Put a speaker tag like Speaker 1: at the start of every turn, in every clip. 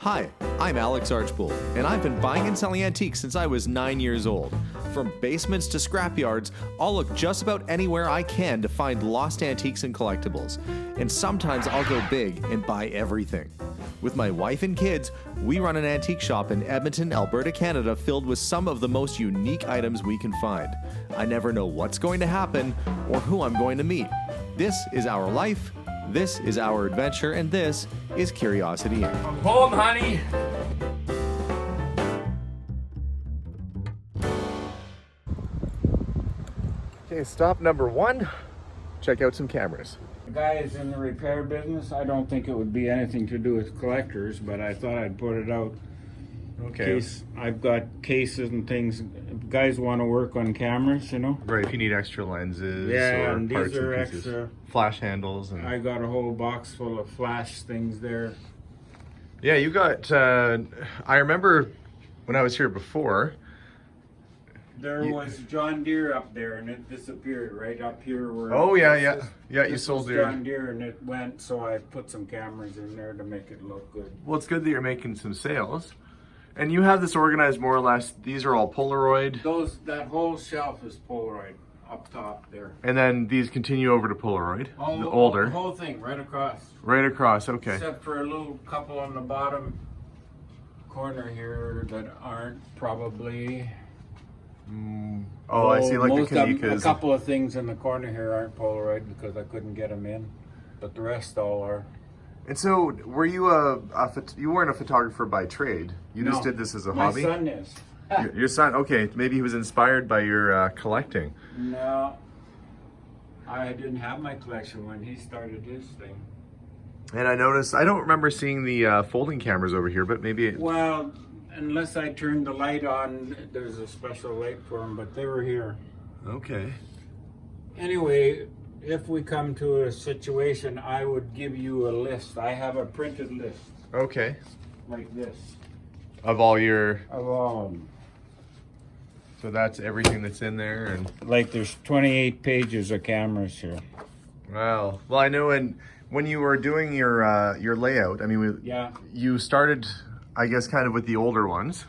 Speaker 1: Hi, I'm Alex Archbold, and I've been buying and selling antiques since I was 9 years old. From basements to scrapyards, I'll look just about anywhere I can to find lost antiques and collectibles. And sometimes I'll go big and buy everything. With my wife and kids, we run an antique shop in Edmonton, Alberta, Canada, filled with some of the most unique items we can find. I never know what's going to happen or who I'm going to meet. This is our life, this is our adventure, and this is Curiosity Inc.
Speaker 2: I'm home, honey.
Speaker 1: Okay, stop number 1. Check out some cameras.
Speaker 2: The guy is in the repair business. I don't think it would be anything to do with collectors, but I thought I'd put it out.
Speaker 1: Okay.
Speaker 2: In case I've got cases and things. Guys want to work on cameras, you know?
Speaker 1: Right, if you need extra lenses
Speaker 2: Yeah,
Speaker 1: or
Speaker 2: and
Speaker 1: parts
Speaker 2: these are
Speaker 1: and pieces.
Speaker 2: extra.
Speaker 1: Flash handles. And
Speaker 2: I got a whole box full of flash things there.
Speaker 1: yeah, you got, I remember when I was here before.
Speaker 2: There was John Deere up there, and it disappeared right up here. Where
Speaker 1: Oh, yeah,
Speaker 2: this
Speaker 1: yeah.
Speaker 2: is-
Speaker 1: Yeah, you
Speaker 2: this
Speaker 1: sold
Speaker 2: was
Speaker 1: your...
Speaker 2: John Deere, and it went, so I put some cameras in there to make it look good.
Speaker 1: Well, it's good that you're making some sales. And you have this organized more or less. These are all Polaroid.
Speaker 2: That whole shelf is Polaroid up top there.
Speaker 1: And then these continue over to Polaroid, the older.
Speaker 2: The whole thing, right across.
Speaker 1: Right across, okay.
Speaker 2: Except for a little couple on the bottom corner here that aren't probably.
Speaker 1: Oh, I see, like
Speaker 2: most
Speaker 1: the
Speaker 2: of 'em-
Speaker 1: Kanikas.
Speaker 2: A couple of things in the corner here aren't Polaroid because I couldn't get them in, but the rest all are.
Speaker 1: And so, were you you weren't a photographer by trade? You just
Speaker 2: No,
Speaker 1: did this as a
Speaker 2: my
Speaker 1: hobby?
Speaker 2: son is.
Speaker 1: Your son, okay, maybe he was inspired by your collecting.
Speaker 2: No, I didn't have my collection when he started his thing.
Speaker 1: And I noticed, I don't remember seeing the folding cameras over here, but maybe...
Speaker 2: Well, unless I turned the light on, there's a special light for them, but they were here.
Speaker 1: Okay.
Speaker 2: Anyway, if we come to a situation, I would give you a list. I have a printed list
Speaker 1: Okay.
Speaker 2: like this
Speaker 1: Of all your...
Speaker 2: of all of them.
Speaker 1: So that's everything that's in there, and...
Speaker 2: Like there's 28 pages of cameras here.
Speaker 1: Wow. Well, I know when you were doing your layout, I mean,
Speaker 2: Yeah.
Speaker 1: you started, I guess, kind of with the older ones.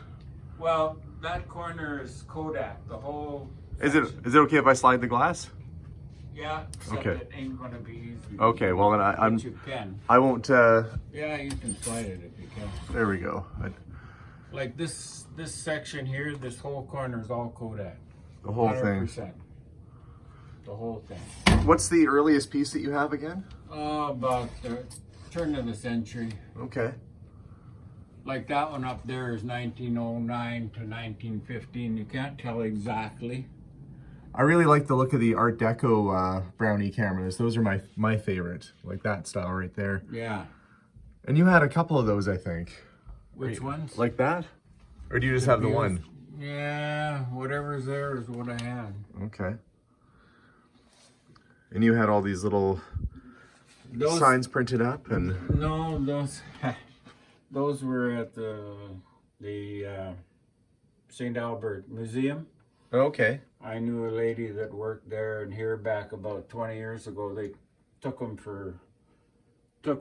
Speaker 2: Well, that corner is Kodak. The whole.
Speaker 1: Is it okay if I slide the glass?
Speaker 2: Yeah. Except
Speaker 1: Okay.
Speaker 2: it ain't gonna be easy.
Speaker 1: Okay. Well, then
Speaker 2: But you can.
Speaker 1: I won't.
Speaker 2: Yeah, you can slide it if you can.
Speaker 1: There we go.
Speaker 2: Like this section here, this whole corner is all Kodak.
Speaker 1: The whole
Speaker 2: 100%.
Speaker 1: thing.
Speaker 2: The whole thing.
Speaker 1: What's the earliest piece that you have again?
Speaker 2: About the turn of the century.
Speaker 1: Okay.
Speaker 2: Like that one up there is 1909 to 1915. You can't tell exactly.
Speaker 1: I really like the look of the Art Deco brownie cameras. Those are my favorite, like that style right there.
Speaker 2: Yeah.
Speaker 1: And you had a couple of those, I think.
Speaker 2: Which ones?
Speaker 1: Like that? Or do you just have the one?
Speaker 2: Yeah, whatever's there is what I had.
Speaker 1: Okay. And you had all these little signs printed up, and
Speaker 2: No, those were at the St. Albert Museum.
Speaker 1: okay.
Speaker 2: I knew a lady that worked there, and here back about 20 years ago, they took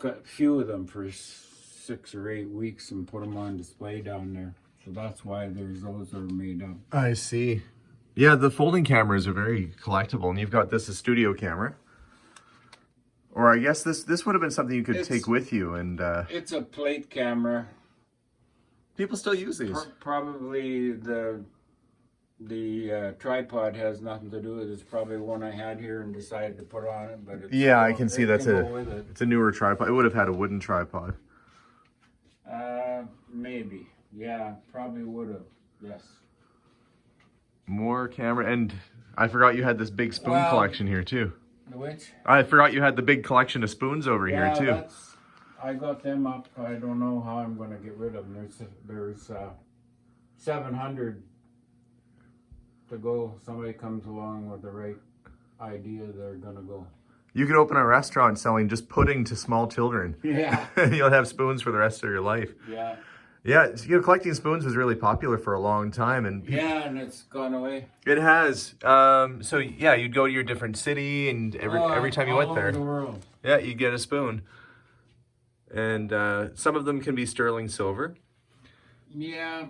Speaker 2: a few of them for 6 or 8 weeks and put them on display down there. So that's why those are made up.
Speaker 1: I see. Yeah, the folding cameras are very collectible, and you've got this a studio camera. Or I guess this would have been something you could take with you, and
Speaker 2: It's a plate camera.
Speaker 1: people still use these.
Speaker 2: Probably the tripod has nothing to do with it. It's probably one I had here and decided to put on it, but it's
Speaker 1: Yeah, I can see that's
Speaker 2: go with it.
Speaker 1: it's a newer tripod. It would have had a wooden tripod.
Speaker 2: Maybe. Yeah, probably would have. Yes.
Speaker 1: More camera, and I forgot you had this big spoon
Speaker 2: Well-
Speaker 1: collection here too.
Speaker 2: Which?
Speaker 1: I forgot you had the big collection of spoons over here too.
Speaker 2: I got them up. I don't know how I'm going to get rid of them. There's 700 to go. Somebody comes along with the right idea, they're going to go.
Speaker 1: You could open a restaurant selling just pudding to small children.
Speaker 2: Yeah.
Speaker 1: You'll have spoons for the rest of your life.
Speaker 2: Yeah.
Speaker 1: Yeah, collecting spoons was really popular for a long time, and
Speaker 2: Yeah, and it's gone away.
Speaker 1: it has. So yeah, you'd go to your different city, and every time you went
Speaker 2: all
Speaker 1: there,
Speaker 2: over the world.
Speaker 1: yeah, you'd get a spoon. And some of them can be sterling silver.
Speaker 2: Yeah,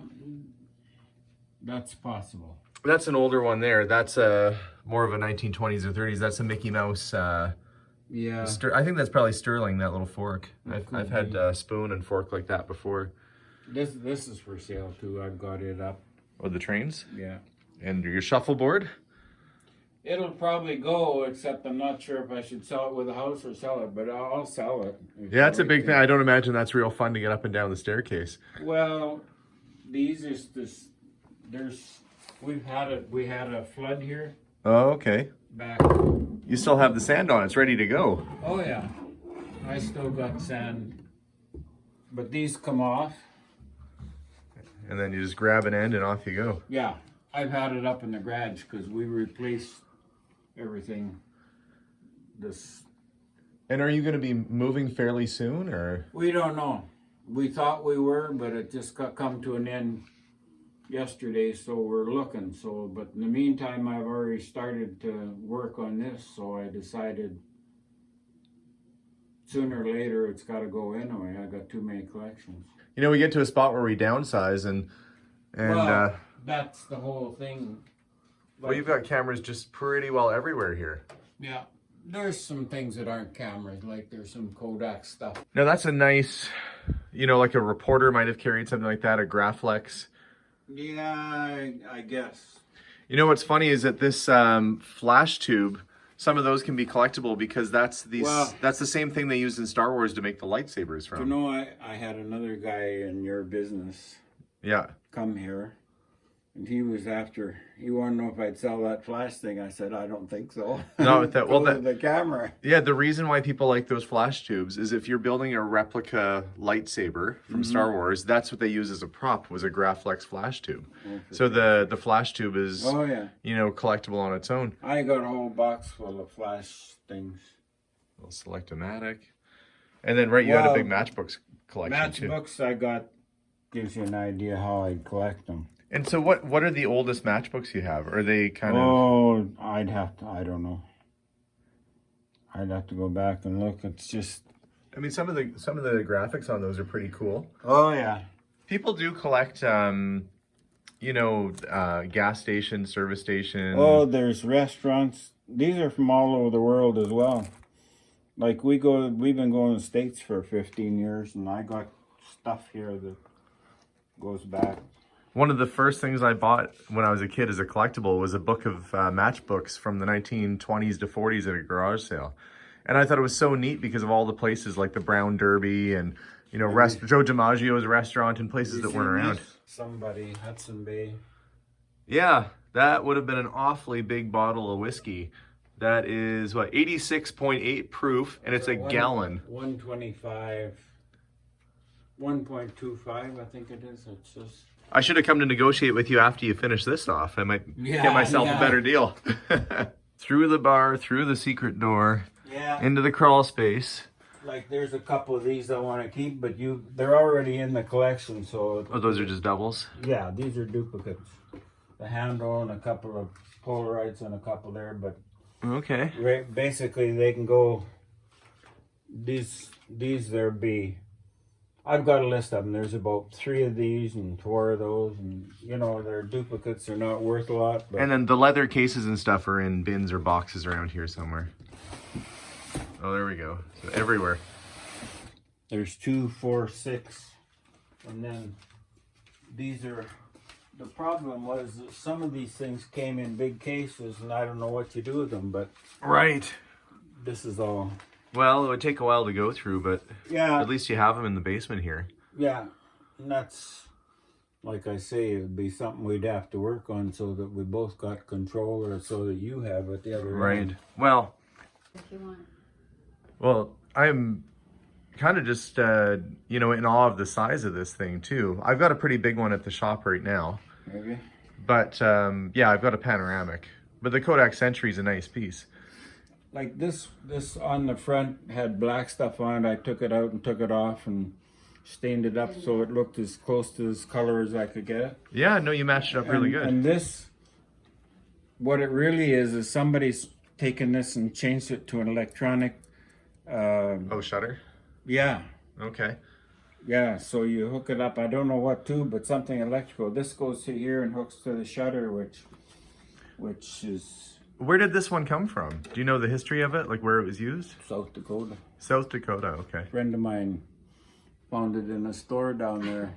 Speaker 2: that's possible.
Speaker 1: That's an older one there. That's more of a 1920s or 30s. That's a Mickey Mouse.
Speaker 2: Yeah.
Speaker 1: I think that's probably sterling, that little fork. I've had
Speaker 2: be.
Speaker 1: spoon and fork like that before.
Speaker 2: This is for sale too. I've got it up.
Speaker 1: Oh, the trains?
Speaker 2: Yeah.
Speaker 1: And your shuffleboard?
Speaker 2: It'll probably go, except I'm not sure if I should sell it with a house or sell it, but I'll sell it.
Speaker 1: Yeah, it's a big thing. I don't imagine that's real fun to get up and down the staircase.
Speaker 2: Well, the easiest is we had a flood here
Speaker 1: Oh, okay.
Speaker 2: back.
Speaker 1: You still have the sand on. It's ready to go.
Speaker 2: Oh yeah, I still got sand, but these come off.
Speaker 1: And then you just grab an end and off you go.
Speaker 2: Yeah, I've had it up in the garage because we replaced everything.
Speaker 1: And are you going to be moving fairly soon, or?
Speaker 2: We don't know. We thought we were, but it just come to an end yesterday, so we're looking. So, but in the meantime, I've already started to work on this, so I decided sooner or later it's got to go anyway. I got too many collections.
Speaker 1: You know, we get to a spot where we downsize and
Speaker 2: Well, that's the whole thing.
Speaker 1: well, you've got cameras just pretty well everywhere here.
Speaker 2: Yeah, there's some things that aren't cameras, like there's some Kodak stuff.
Speaker 1: Now that's a nice, you know, like a reporter might have carried something like that, a Graflex.
Speaker 2: Yeah, I guess.
Speaker 1: You know what's funny is that this flash tube, some of those can be collectible because that's the same thing they used in Star Wars to make the lightsabers from.
Speaker 2: You know, I had another guy in your business
Speaker 1: Yeah.
Speaker 2: come here, and he wanted to know if I'd sell that flash thing. I said, I don't think so.
Speaker 1: No,
Speaker 2: The camera.
Speaker 1: Yeah, the reason why people like those flash tubes is if you're building a replica lightsaber from Star Wars, that's what they use as a prop, was a Graflex flash tube. So the flash tube is,
Speaker 2: Oh yeah,
Speaker 1: you know, collectible on its own.
Speaker 2: I got a whole box full of flash things.
Speaker 1: We'll select a Matic. And then, right, you had a big matchbooks collection too.
Speaker 2: Matchbooks I got gives you an idea how I'd collect them.
Speaker 1: And so what are the oldest matchbooks you have? Are they kind of...
Speaker 2: Oh, I don't know. I'd have to go back and look. It's just...
Speaker 1: I mean, some of the graphics on those are pretty cool.
Speaker 2: Oh, yeah.
Speaker 1: People do collect, you know, gas stations, service stations.
Speaker 2: Oh, there's restaurants. These are from all over the world as well. Like we've been going to the States for 15 years, and I got stuff here that goes back.
Speaker 1: One of the first things I bought when I was a kid as a collectible was a book of matchbooks from the 1920s to 40s at a garage sale. And I thought it was so neat because of all the places like the Brown Derby and, you know, Joe DiMaggio's restaurant and places that weren't around.
Speaker 2: Somebody, Hudson Bay.
Speaker 1: Yeah, that would have been an awfully big bottle of whiskey. That is, what, 86.8 proof, and it's a gallon.
Speaker 2: 125, 1.25, I think it is. It's just...
Speaker 1: I should have come to negotiate with you after you finish this off. I might get myself a better deal. Through the bar, through the secret door, into the crawl space.
Speaker 2: Like there's a couple of these I want to keep, but they're already in the collection, so...
Speaker 1: Oh, those are just doubles?
Speaker 2: Yeah, these are duplicates. The handle and a couple of Polaroids and a couple there, but...
Speaker 1: Okay.
Speaker 2: Basically, they can go... These there be... I've got a list of them. There's about 3 of these and 4 of those, and you know they're duplicates. They're not worth a lot. But...
Speaker 1: And then the leather cases and stuff are in bins or boxes around here somewhere. Oh, there we go. So everywhere.
Speaker 2: There's 2, 4, 6, and then these are. The problem was that some of these things came in big cases, and I don't know what you do with them. But
Speaker 1: right.
Speaker 2: This is all.
Speaker 1: Well, it would take a while to go through, but
Speaker 2: yeah,
Speaker 1: at least you have them in the basement here.
Speaker 2: Yeah, and that's, like I say, it would be something we'd have to work on so that we both got control, or so that you have at the other end.
Speaker 1: Well,
Speaker 3: if you want.
Speaker 1: Well, I'm kind of just, you know, in awe of the size of this thing, too. I've got a pretty big one at the shop right now.
Speaker 2: Maybe.
Speaker 1: But, yeah, I've got a panoramic. But the Kodak Century's a nice piece.
Speaker 2: Like this on the front had black stuff on it. I took it out and took it off and stained it up so it looked as close to this color as I could get it.
Speaker 1: Yeah, no, you matched it up really good.
Speaker 2: And this, what it really is somebody's taken this and changed it to an electronic...
Speaker 1: oh, shutter?
Speaker 2: Yeah.
Speaker 1: Okay.
Speaker 2: Yeah, so you hook it up. I don't know what tube, but something electrical. This goes to here and hooks to the shutter, which is
Speaker 1: Where did this one come from? Do you know the history of it, like where it was used?
Speaker 2: South Dakota.
Speaker 1: South Dakota, okay.
Speaker 2: A friend of mine found it in a store down there.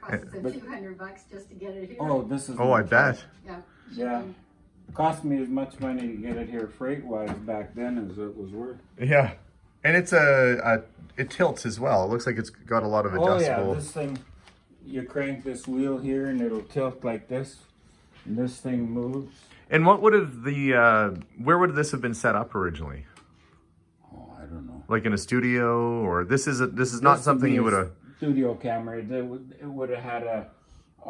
Speaker 3: Costs a few $100 just to get it here.
Speaker 2: Oh, this is.
Speaker 1: Oh, I bet.
Speaker 3: Yeah.
Speaker 2: Yeah. It cost me as much money to get it here freight-wise back then as it was worth.
Speaker 1: Yeah. And it's it tilts as well. It looks like it's got a lot of adjustable.
Speaker 2: Oh yeah, this thing, you crank this wheel here and it'll tilt like this, and this thing moves.
Speaker 1: And what would have where would this have been set up originally?
Speaker 2: Oh, I don't know.
Speaker 1: Like in a studio, or this is not something you would have.
Speaker 2: Studio camera. It would have had a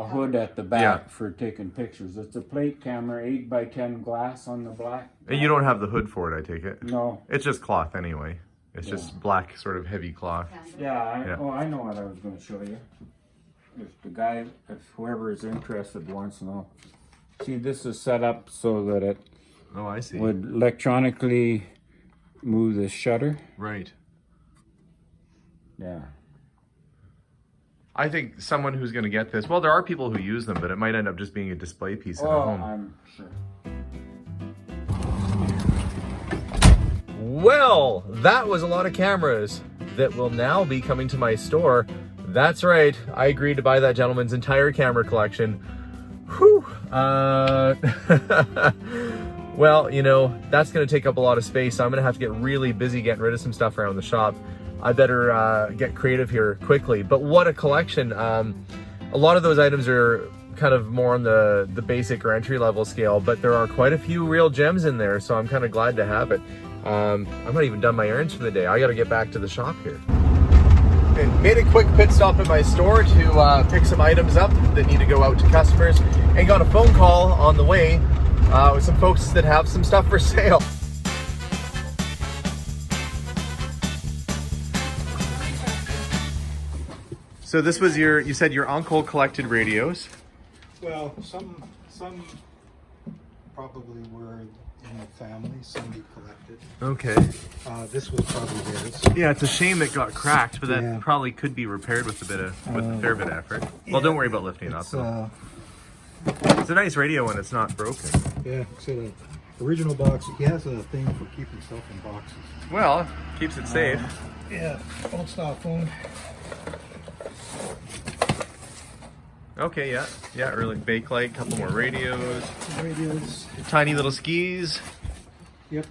Speaker 2: hood at the back for taking pictures. It's a plate camera, 8x10 glass on the black.
Speaker 1: And you don't have the hood for it, I take it.
Speaker 2: No.
Speaker 1: It's just cloth anyway. It's just black, sort of heavy cloth.
Speaker 2: Oh, I know what I was going to show you. If whoever is interested wants to know. See, this is set up so that it
Speaker 1: I see.
Speaker 2: would electronically move the shutter.
Speaker 1: Right.
Speaker 2: Yeah.
Speaker 1: I think someone who's going to get this, well, there are people who use them, but it might end up just being a display piece in a home.
Speaker 2: I'm sure.
Speaker 1: Well, that was a lot of cameras that will now be coming to my store. That's right. I agreed to buy that gentleman's entire camera collection. Whew. Well, you know, that's going to take up a lot of space. So I'm going to have to get really busy getting rid of some stuff around the shop. I better get creative here quickly. But what a collection. A lot of those items are kind of more on the basic or entry level scale, but there are quite a few real gems in there. So I'm kind of glad to have it. I'm not even done my errands for the day. I got to get back to the shop here. And made a quick pit stop at my store to pick some items up that need to go out to customers, and got a phone call on the way with some folks that have some stuff for sale. So this was you said your uncle collected radios.
Speaker 4: Well, some probably were in the family, some he collected.
Speaker 1: Okay.
Speaker 4: This was probably his.
Speaker 1: Yeah, it's a shame it got cracked, but that
Speaker 4: Yeah.
Speaker 1: probably could be repaired with a fair bit of effort. Well, don't worry about lifting it up. Though. It's a nice radio when it's not broken.
Speaker 4: Yeah, so the original box, he has a thing for keeping stuff in boxes.
Speaker 1: Well, keeps it safe.
Speaker 4: Yeah, old style phone.
Speaker 1: Okay, yeah, really Bakelite, couple more radios,
Speaker 4: Radios.
Speaker 1: tiny little skis,
Speaker 4: Yep.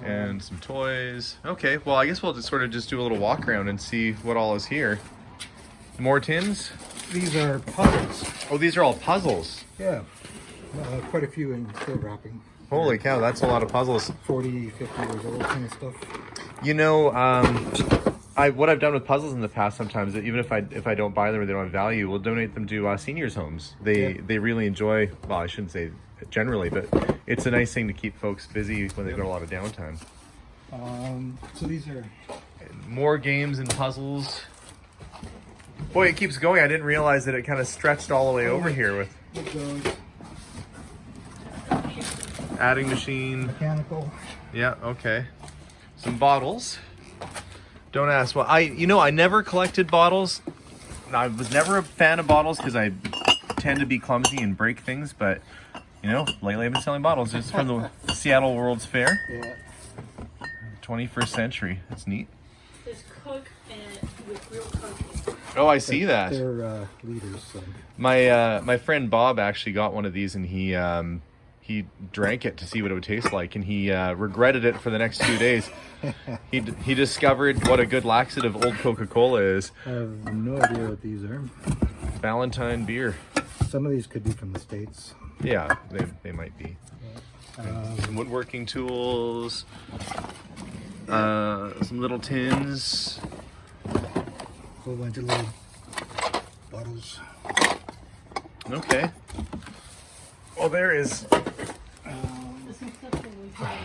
Speaker 1: and some toys. Okay, well, I guess we'll just sort of just do a little walk around and see what all is here. More tins?
Speaker 4: These are puzzles.
Speaker 1: Oh, these are all puzzles.
Speaker 4: Yeah. Quite a few in still wrapping.
Speaker 1: Holy cow, that's a lot of puzzles.
Speaker 4: 40, 50 years old kind of stuff.
Speaker 1: You know, what I've done with puzzles in the past sometimes, even if I don't buy them or they don't have value, we'll donate them to seniors' homes. They really enjoy, well, I shouldn't say generally, but it's a nice thing to keep folks busy when they've got a lot of downtime.
Speaker 4: So these are...
Speaker 1: More games and puzzles. Boy, it keeps going. I didn't realize that it kind of stretched all the way over here with adding machine.
Speaker 4: Mechanical.
Speaker 1: Yeah, okay. Some bottles. Don't ask. Well, I never collected bottles. I was never a fan of bottles because I tend to be clumsy and break things, but lately I've been selling bottles. It's from the Seattle World's Fair.
Speaker 4: Yeah.
Speaker 1: 21st century. That's neat.
Speaker 3: There's Coke and with real Coke.
Speaker 1: Oh, I see that.
Speaker 4: They're leaders. So.
Speaker 1: My friend Bob actually got one of these, and he drank it to see what it would taste like, and he regretted it for the next 2 days. He discovered what a good laxative old Coca-Cola is.
Speaker 4: I have no idea what these are.
Speaker 1: Valentine beer.
Speaker 4: Some of these could be from the States.
Speaker 1: Yeah, they might be. Some woodworking tools. Some little tins.
Speaker 4: A whole bunch of little bottles.
Speaker 1: Okay. Well, there is.
Speaker 3: There's some stuff that we found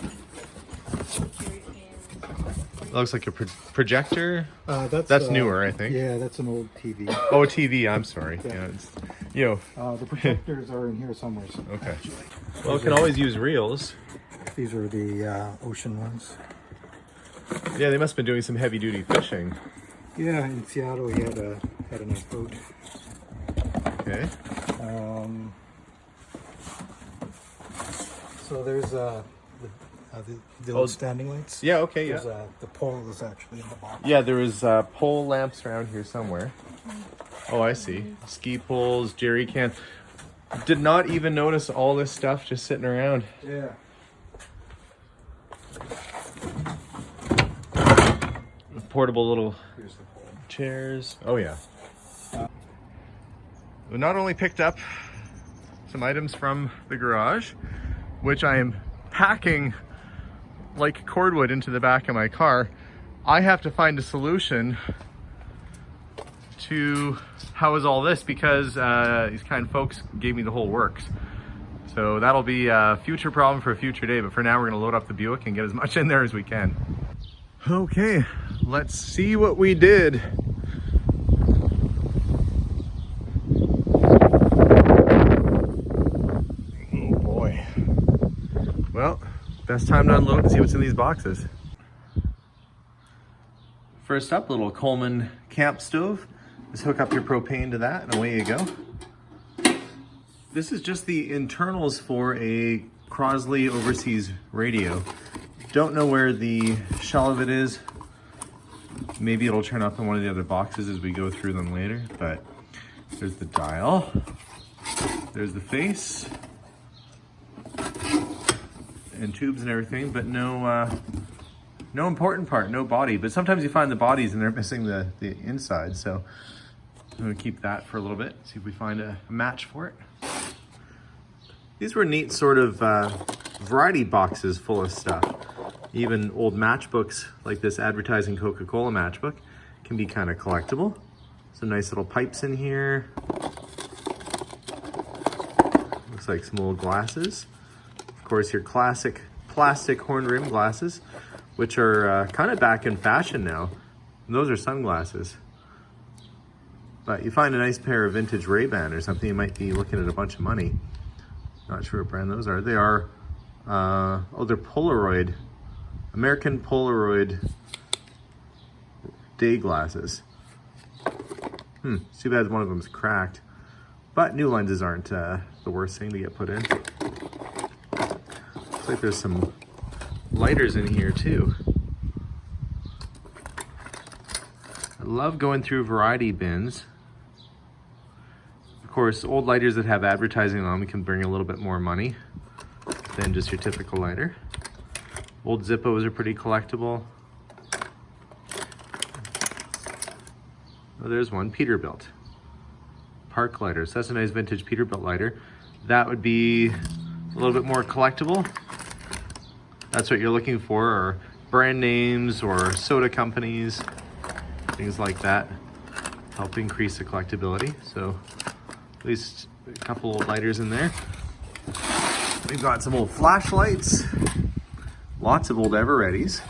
Speaker 3: these jerry cans.
Speaker 1: Looks like a projector.
Speaker 4: That's
Speaker 1: newer, I think.
Speaker 4: Yeah, that's an old TV.
Speaker 1: Oh, a TV. I'm sorry.
Speaker 4: Yeah.
Speaker 1: It's,
Speaker 4: The projectors are in here somewhere.
Speaker 1: Okay. Well, we can always use reels.
Speaker 4: These are the ocean ones.
Speaker 1: Yeah, they must have been doing some heavy duty fishing.
Speaker 4: Yeah, in Seattle he had a nice boat.
Speaker 1: Okay.
Speaker 4: So there's the old standing lights.
Speaker 1: Yeah, okay, yeah.
Speaker 4: There's the pole is actually in the box.
Speaker 1: Yeah, there was pole lamps around here somewhere. Oh, I see. Ski poles, jerry cans. Did not even notice all this stuff just sitting around.
Speaker 4: Yeah.
Speaker 1: Portable little
Speaker 4: Here's the pole.
Speaker 1: chairs. Oh, yeah. We not only picked up some items from the garage, which I am packing like cordwood into the back of my car, I have to find a solution to house all this because these kind folks gave me the whole works. So that'll be a future problem for a future day, but for now we're gonna load up the Buick and get as much in there as we can. Okay, let's see what we did. Oh boy. Well, best time to unload and see what's in these boxes. First up, little Coleman camp stove. Just hook up your propane to that and away you go. This is just the internals for a Crosley overseas radio. Don't know where the shell of it is. Maybe it'll turn up in one of the other boxes as we go through them later, but there's the dial. There's the face. And tubes and everything, but no important part, no body. But sometimes you find the bodies and they're missing the inside, so I'm gonna keep that for a little bit, see if we find a match for it. These were neat sort of variety boxes full of stuff. Even old matchbooks like this advertising Coca-Cola matchbook can be kind of collectible. Some nice little pipes in here. Looks like some old glasses. Of course, your classic plastic horn rim glasses, which are kind of back in fashion now. And those are sunglasses. But you find a nice pair of vintage Ray-Ban or something, you might be looking at a bunch of money. Not sure what brand those are. They are, oh, they're Polaroid, American Polaroid day glasses. Too bad one of them is cracked. But new lenses aren't the worst thing to get put in. Looks like there's some lighters in here too. I love going through variety bins. Of course, old lighters that have advertising on them can bring a little bit more money than just your typical lighter. Old Zippos are pretty collectible. Oh, there's one, Peterbilt. Park lighter, so that's a nice vintage Peterbilt lighter. That would be a little bit more collectible. That's what you're looking for, or brand names or soda companies, things like that. Help increase the collectability. So at least a couple old lighters in there. We've got some old flashlights, lots of old Evereadys.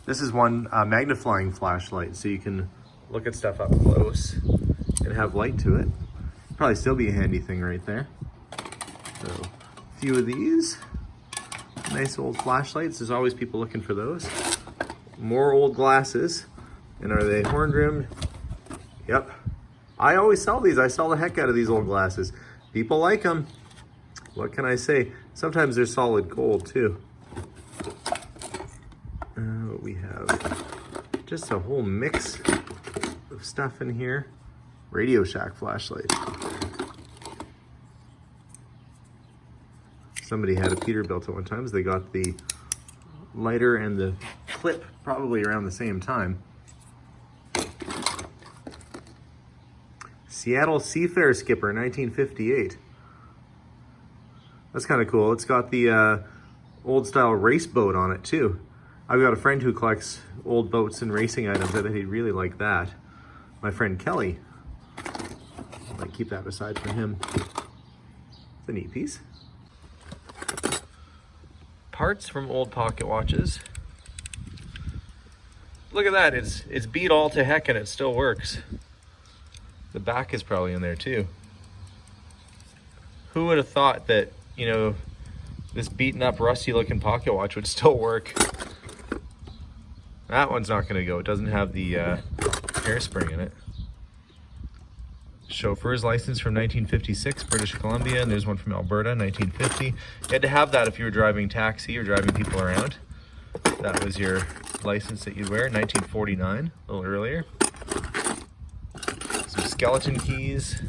Speaker 1: This is one magnifying flashlight, so you can look at stuff up close and have light to it. Probably still be a handy thing right there. So a few of these. Nice old flashlights. There's always people looking for those. More old glasses. And are they horn rimmed? Yep. I always sell these. I sell the heck out of these old glasses. People like them. What can I say? Sometimes they're solid gold too. What we have, just a whole mix of stuff in here. Radio Shack flashlight. Somebody had a Peterbilt at one time, so they got the lighter and the clip probably around the same time. Seattle Seafair Skipper, 1958. That's kind of cool. It's got the old style race boat on it too. I've got a friend who collects old boats and racing items. I bet he'd really like that. My friend Kelly. I might keep that aside for him. It's a neat piece. Parts from old pocket watches. Look at that, it's beat all to heck and it still works. The back is probably in there too. Who would have thought that, you know, this beaten up rusty looking pocket watch would still work? That one's not going to go. It doesn't have the hairspring in it. Chauffeur's license from 1956, British Columbia, and there's one from Alberta, 1950. You had to have that if you were driving taxi or driving people around. That was your license that you'd wear, 1949, a little earlier. Some skeleton keys.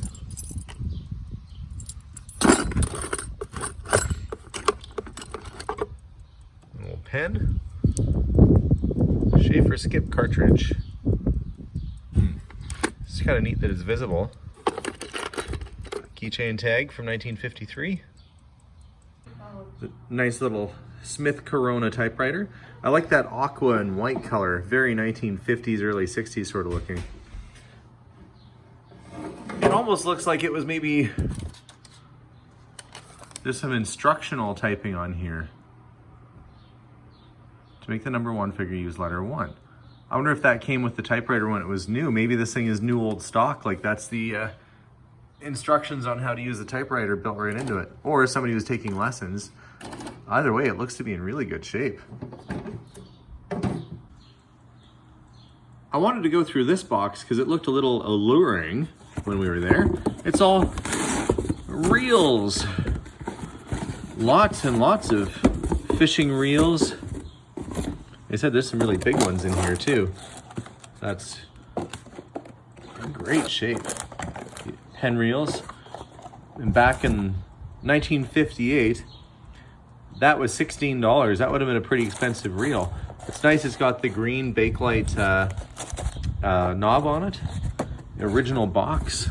Speaker 1: A little pen. Schaefer skip cartridge. It's kind of neat that it's visible. Keychain tag from 1953. Nice little Smith Corona typewriter. I like that aqua and white color. Very 1950s, early 60s sort of looking. It almost looks like it was maybe... There's some instructional typing on here. To make the number 1 figure, use letter 1. I wonder if that came with the typewriter when it was new. Maybe this thing is new old stock, like that's the instructions on how to use the typewriter built right into it. Or somebody was taking lessons. Either way, it looks to be in really good shape. I wanted to go through this box because it looked a little alluring when we were there. It's all reels. Lots and lots of fishing reels. They said there's some really big ones in here too. That's in great shape. Pen reels. And back in 1958, that was $16. That would have been a pretty expensive reel. It's nice it's got the green Bakelite knob on it. The original box.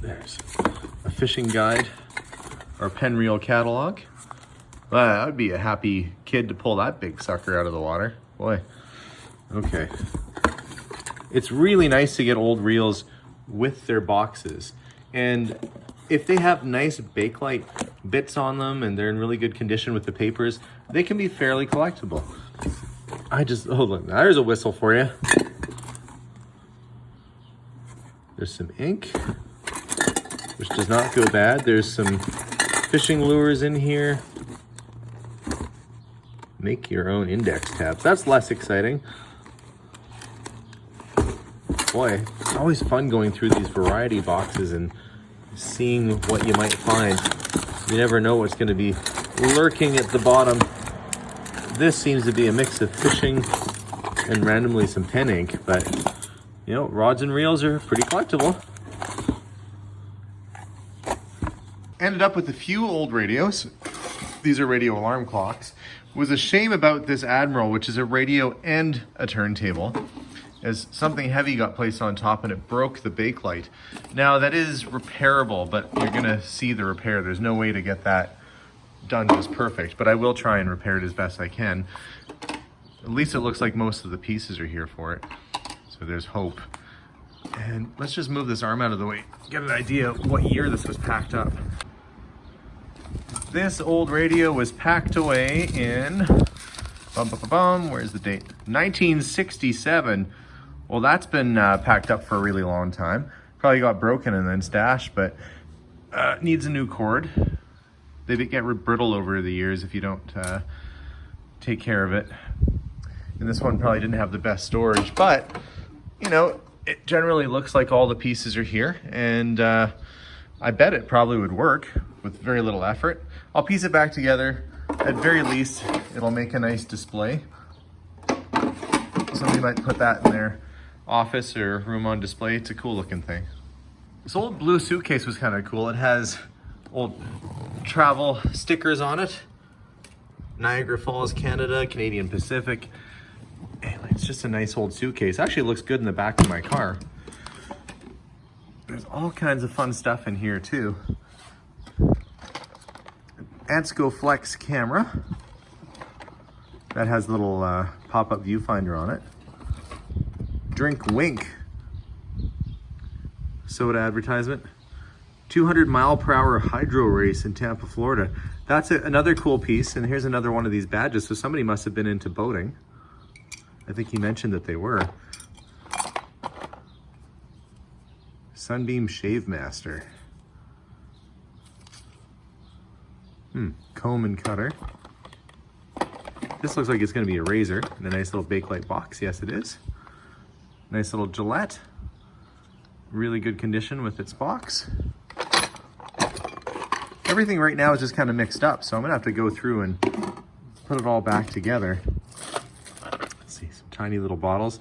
Speaker 1: There's a fishing guide or pen reel catalog. I'd be a happy kid to pull that big sucker out of the water. Boy. Okay. It's really nice to get old reels with their boxes. And if they have nice Bakelite bits on them and they're in really good condition with the papers, they can be fairly collectible. Oh look, there's a whistle for you. There's some ink, which does not go bad. There's some fishing lures in here. Make your own index tabs. That's less exciting. Boy, it's always fun going through these variety boxes and seeing what you might find. You never know what's going to be lurking at the bottom. This seems to be a mix of fishing and randomly some pen ink, but you know, rods and reels are pretty collectible. Ended up with a few old radios. These are radio alarm clocks. Was a shame about this Admiral, which is a radio and a turntable, as something heavy got placed on top and it broke the Bakelite. Now that is repairable, but you're gonna see the repair. There's no way to get that done just perfect, but I will try and repair it as best I can. At least it looks like most of the pieces are here for it, so there's hope. And let's just move this arm out of the way, get an idea of what year this was packed up. This old radio was packed away in, where's the date? 1967. Well, that's been packed up for a really long time. Probably got broken and then stashed, but needs a new cord. They get brittle over the years if you don't take care of it. And this one probably didn't have the best storage, but you know, it generally looks like all the pieces are here, and I bet it probably would work with very little effort. I'll piece it back together. At very least, it'll make a nice display. Somebody might put that in their office or room on display. It's a cool looking thing. This old blue suitcase was kind of cool. It has old travel stickers on it. Niagara Falls, Canada, Canadian Pacific. Anyway, it's just a nice old suitcase. Actually, it looks good in the back of my car. There's all kinds of fun stuff in here too. Ansco Flex camera. That has a little pop-up viewfinder on it. Drink Wink soda advertisement. 200 mile per hour hydro race in Tampa, Florida. That's another cool piece, and here's another one of these badges. So somebody must have been into boating. I think he mentioned that they were. Sunbeam Shave Master. Comb and cutter. This looks like it's going to be a razor in a nice little Bakelite box. Yes, it is. Nice little Gillette. Really good condition with its box. Everything right now is just kind of mixed up, so I'm going to have to go through and put it all back together. Let's see, some tiny little bottles.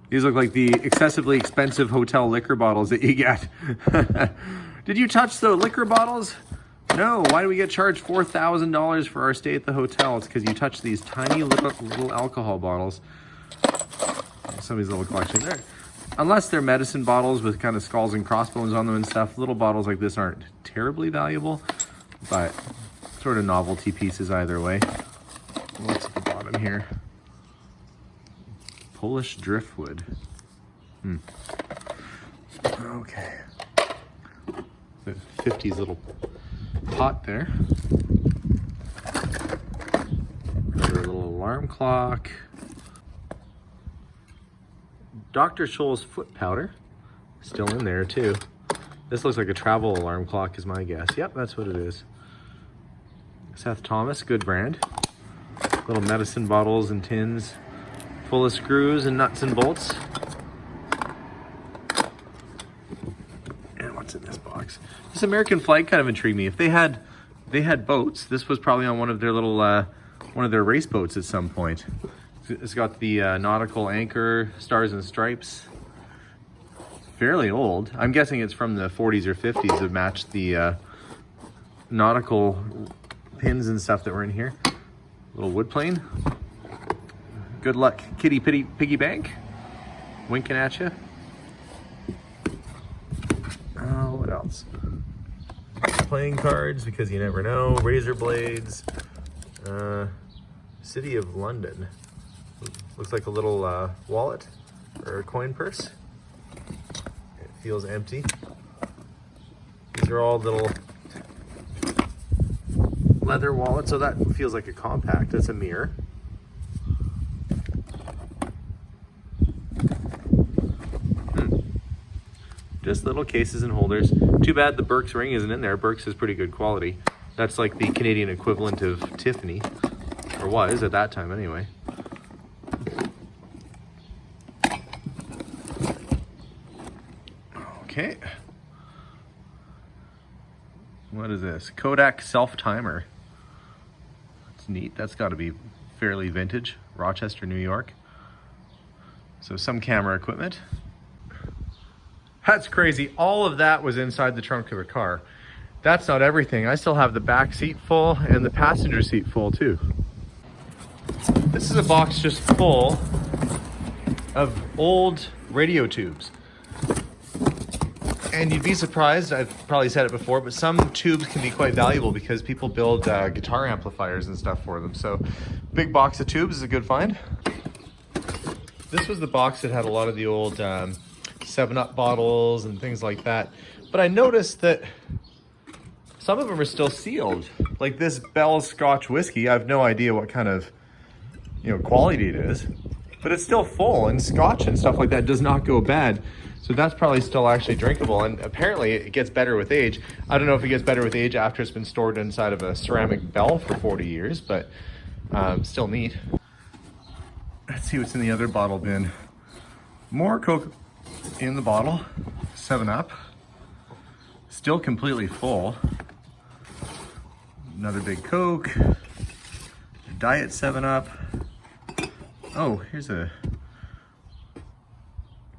Speaker 1: These look like the excessively expensive hotel liquor bottles that you get. Did you touch the liquor bottles? No, why do we get charged $4,000 for our stay at the hotel? It's because you touched these tiny little alcohol bottles. Somebody's little collection there. Unless they're medicine bottles with kind of skulls and crossbones on them and stuff, little bottles like this aren't terribly valuable, but sort of novelty pieces either way. What's at the bottom here? Polish driftwood. Okay. The 50s little pot there. Another little alarm clock. Dr. Scholl's foot powder, still in there too. This looks like a travel alarm clock is my guess. Yep, that's what it is. Seth Thomas, good brand. Little medicine bottles and tins full of screws and nuts and bolts. And what's in this box? This American flag kind of intrigued me. If they had boats, this was probably on one of their little one of their race boats at some point. It's got the nautical anchor, stars and stripes. Fairly old. I'm guessing it's from the 40s or 50s to match the nautical pins and stuff that were in here. Little wood plane. Good luck, kitty piggy bank. Winking at you. What else? Playing cards, because you never know. Razor blades. City of London. Looks like a little wallet or a coin purse. It feels empty. These are all little leather wallets, so that feels like a compact. That's a mirror. Just little cases and holders. Too bad the Burke's ring isn't in there. Burke's is pretty good quality. That's like the Canadian equivalent of Tiffany, or was at that time anyway. Okay. What is this? Kodak self-timer. That's neat. That's got to be fairly vintage. Rochester, New York. So some camera equipment. That's crazy. All of that was inside the trunk of the car. That's not everything. I still have the back seat full and the passenger seat full too. This is a box just full of old radio tubes. And you'd be surprised, I've probably said it before, but some tubes can be quite valuable because people build guitar amplifiers and stuff for them. So big box of tubes is a good find. This was the box that had a lot of the old 7-Up bottles and things like that. But I noticed that some of them are still sealed. Like this Bell's Scotch whiskey, I have no idea what kind of quality it is, but it's still full, and Scotch and stuff like that does not go bad. So that's probably still actually drinkable, and apparently it gets better with age. I don't know if it gets better with age after it's been stored inside of a ceramic bell for 40 years, but still neat. Let's see what's in the other bottle bin. More Coke in the bottle, 7-Up. Still completely full. Another big Coke. Diet 7-Up. Oh, here's a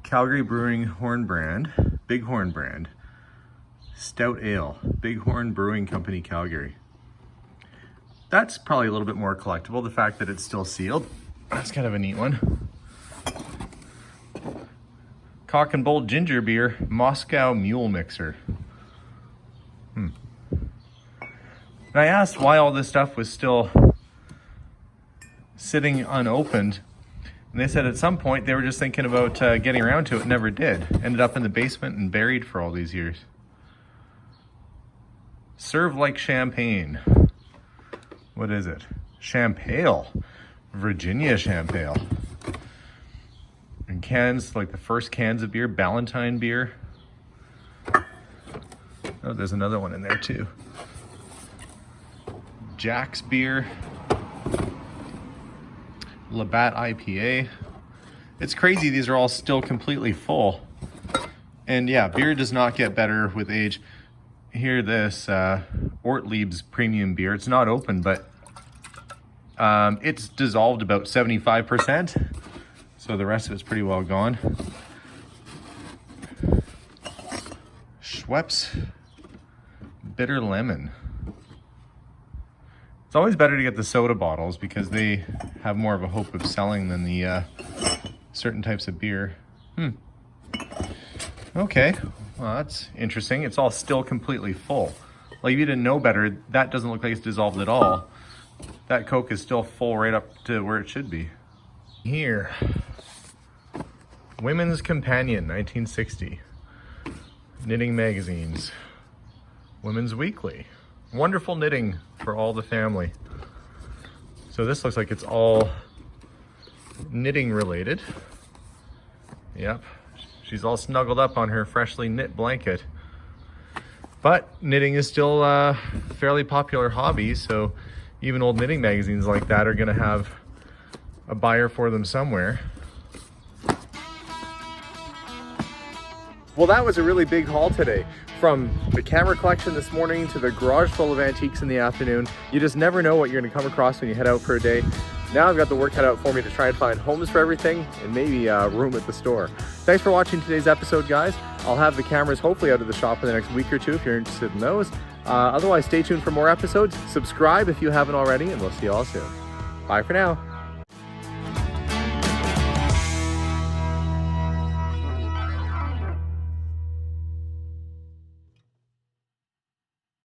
Speaker 1: Calgary Brewing Horn brand, Bighorn brand, Stout Ale, Bighorn Brewing Company, Calgary. That's probably a little bit more collectible, the fact that it's still sealed. That's kind of a neat one. Cock and Bolt Ginger Beer, Moscow Mule Mixer. And I asked why all this stuff was still sitting unopened. And they said at some point they were just thinking about getting around to it, never did. Ended up in the basement and buried for all these years. Serve like champagne. What is it? Champale. Virginia Champale. And cans, like the first cans of beer, Ballantine beer. Oh, there's another one in there too. Jack's beer. Labatt IPA. It's crazy these are all still completely full. And yeah, beer does not get better with age. Here, this Ortlieb's premium beer. It's not open, but it's dissolved about 75%. So the rest of it's pretty well gone. Schweppes Bitter Lemon. It's always better to get the soda bottles because they have more of a hope of selling than the certain types of beer. Okay, well that's interesting. It's all still completely full. Like if you didn't know better, that doesn't look like it's dissolved at all. That Coke is still full right up to where it should be. Here, Women's Companion, 1960. Knitting magazines. Women's Weekly. Wonderful knitting for all the family. So this looks like it's all knitting related. Yep. She's all snuggled up on her freshly knit blanket. But knitting is still a fairly popular hobby, so even old knitting magazines like that are going to have a buyer for them somewhere. Well, that was a really big haul today. From the camera collection this morning to the garage full of antiques in the afternoon. You just never know what you're going to come across when you head out for a day. Now I've got the work cut out for me to try and find homes for everything and maybe room at the store. Thanks for watching today's episode, guys. I'll have the cameras hopefully out of the shop in the next week or two if you're interested in those. Otherwise, stay tuned for more episodes. Subscribe if you haven't already, and we'll see you all soon. Bye for now.